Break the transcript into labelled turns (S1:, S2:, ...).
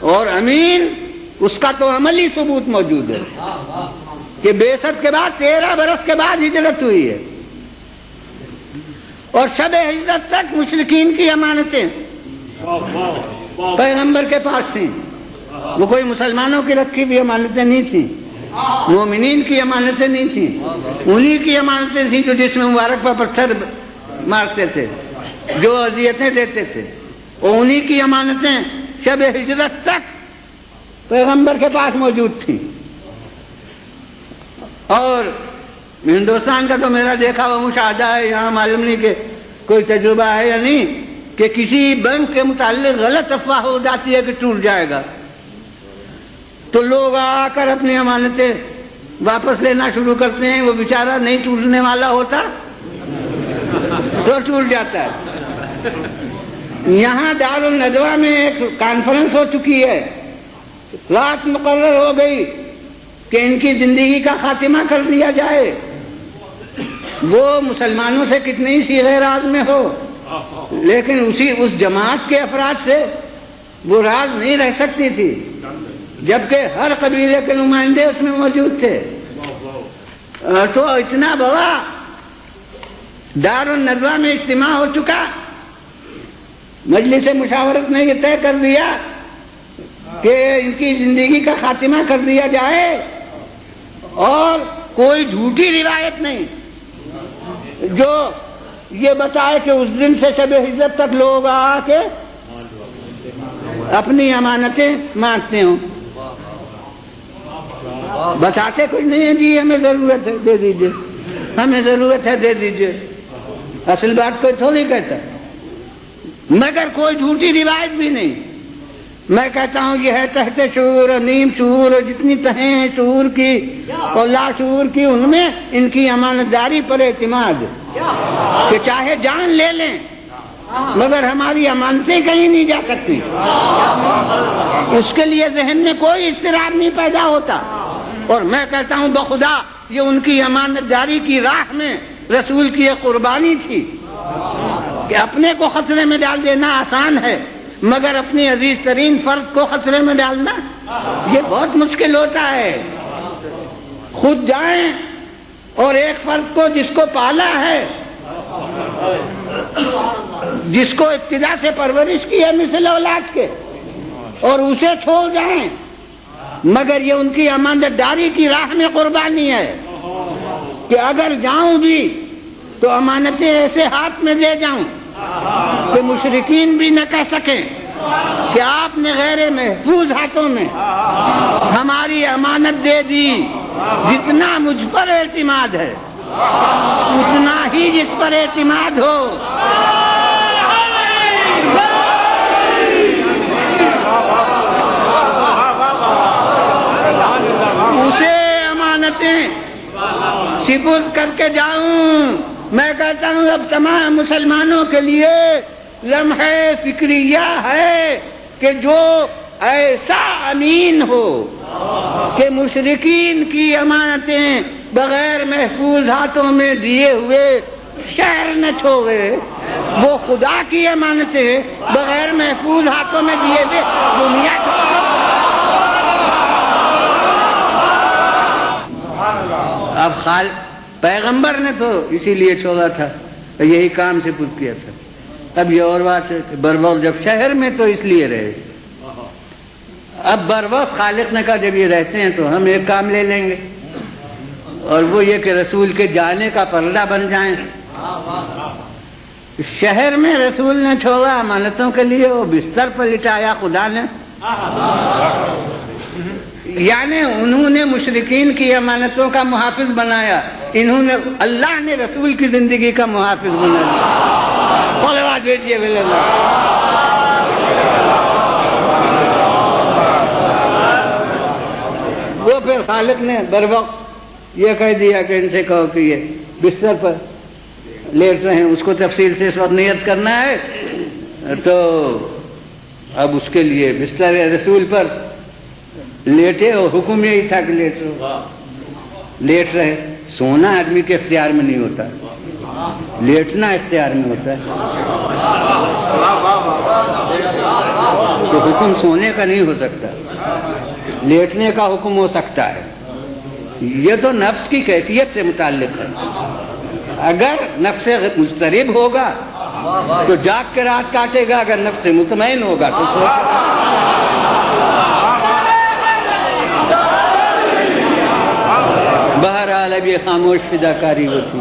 S1: اور امین اس کا تو عملی ثبوت موجود ہے کہ بعثت کے بعد 13 برس کے بعد ہجرت ہوئی ہے، اور شب ہجرت تک مشرکین کی امانتیں پیغمبر کے پاس تھیں، وہ کوئی مسلمانوں کی رکھی ہوئی امانتیں نہیں تھیں، مومنین کی امانتیں نہیں تھیں، انہی کی امانتیں تھیں جو جس میں مبارک پر پتھر مارتے تھے، جو اذیتیں دیتے تھے، اور انہی کی امانتیں شب ہجرت تک پیغمبر کے پاس موجود تھیں۔ اور ہندوستان کا تو میرا دیکھا ہوا مشاہدہ ہے، یہاں معلوم نہیں کہ کوئی تجربہ ہے یا نہیں، کہ کسی بینک کے متعلق غلط افواہ ہو جاتی ہے کہ ٹوٹ جائے گا، تو لوگ آ کر اپنی امانتیں واپس لینا شروع کرتے ہیں، وہ بیچارہ نہیں ٹوٹنے والا ہوتا تو ٹوٹ جاتا ہے۔ یہاں دارالندوہ میں ایک کانفرنس ہو چکی ہے، رات مقرر ہو گئی کہ ان کی زندگی کا خاتمہ کر دیا جائے، وہ مسلمانوں سے کتنی سی غیر راز میں ہو، لیکن اس جماعت کے افراد سے وہ راز نہیں رہ سکتی تھی، جبکہ ہر قبیلے کے نمائندے اس میں موجود تھے۔ تو اتنا بڑا دارالندوہ میں اجتماع ہو چکا، مجلس مشاورت نے یہ طے کر دیا کہ ان کی زندگی کا خاتمہ کر دیا جائے، اور کوئی جھوٹی روایت نہیں جو یہ بتائے کہ اس دن سے شب ہجرت تک لوگ آ کے اپنی امانتیں مانگتے ہوں۔ بتاتے کچھ نہیں ہے، جی ہمیں ضرورت ہے دے دیجئے، ہمیں ضرورت ہے دے دیجئے، اصل بات کوئی تھوڑی کہتا، مگر کوئی جھوٹی روایت بھی نہیں۔ میں کہتا ہوں یہ ہے تحت شعور اور نیم شعور، اور جتنی تہیں ہیں شعور کی اور لا شعور کی، ان میں ان کی امانت داری پر اعتماد کہ چاہے جان لے لیں مگر ہماری امانتیں کہیں نہیں جا سکتی، اس کے لیے ذہن میں کوئی اضطراب نہیں پیدا ہوتا۔ اور میں کہتا ہوں بخدا یہ ان کی امانت داری کی راہ میں رسول کی ایک قربانی تھی کہ اپنے کو خطرے میں ڈال دینا آسان ہے، مگر اپنی عزیز ترین فرد کو خطرے میں ڈالنا یہ بہت مشکل ہوتا ہے۔ خود جائیں اور ایک فرد کو جس کو پالا ہے، جس کو ابتدا سے پرورش کی ہے مثل اولاد کے، اور اسے چھوڑ جائیں، مگر یہ ان کی امانت داری کی راہ میں قربانی ہے کہ اگر جاؤں بھی تو امانتیں ایسے ہاتھ میں دے جاؤں کہ مشرکین بھی نہ کہہ سکیں کہ آپ نے غیر محفوظ ہاتھوں میں ہماری امانت دے دی۔ جتنا مجھ پر اعتماد ہے اتنا ہی جس پر اعتماد ہو۔ اسے امانتیں سپرد کر کے جاؤں۔ میں کہتا ہوں اب تمام مسلمانوں کے لیے لمحہ فکریہ ہے کہ جو ایسا امین ہو کہ مشرکین کی امانتیں بغیر محفوظ ہاتھوں میں دیے ہوئے شہر نہ چھوڑے، وہ خدا کی امانتیں بغیر محفوظ ہاتھوں میں دیے ہوئے دنیا چھوڑے۔ اب پیغمبر نے تو اسی لیے چھوڑا تھا، یہی کام سے پور کیا تھا۔ اب یہ اور بات ہے کہ بروقت جب شہر میں تو اس لیے رہے، اب بروقت خالق نے کہا جب یہ رہتے ہیں تو ہم ایک کام لے لیں گے، اور وہ یہ کہ رسول کے جانے کا پردہ بن جائیں۔ شہر میں رسول نے چھوڑا امانتوں کے لیے، وہ بستر پر لٹایا خدا نے، یعنی انہوں نے مشرکین کی امانتوں کا محافظ بنایا، انہوں نے اللہ نے رسول کی زندگی کا محافظ بنایا۔ صلوات بھیجیے اللہ۔ وہ پھر خالق نے بروقت یہ کہہ دیا کہ ان سے کہو کہ یہ بستر پر لیٹ رہے ہیں، اس کو تفصیل سے اس وقت نیت کرنا ہے، تو اب اس کے لیے بستر رسول پر لیٹے، اور حکم یہی تھا کہ لیٹ رہے۔ سونا آدمی کے اختیار میں نہیں ہوتا، لیٹنا اختیار میں ہوتا ہے۔ تو حکم سونے کا نہیں ہو سکتا، لیٹنے کا حکم ہو سکتا ہے۔ یہ تو نفس کی کیفیت سے متعلق ہے۔ اگر نفس مضطرب ہوگا تو جاگ کے رات کاٹے گا، اگر نفس مطمئن ہوگا تو سو بہرحال اب یہ خاموش فداکاری ہوتی۔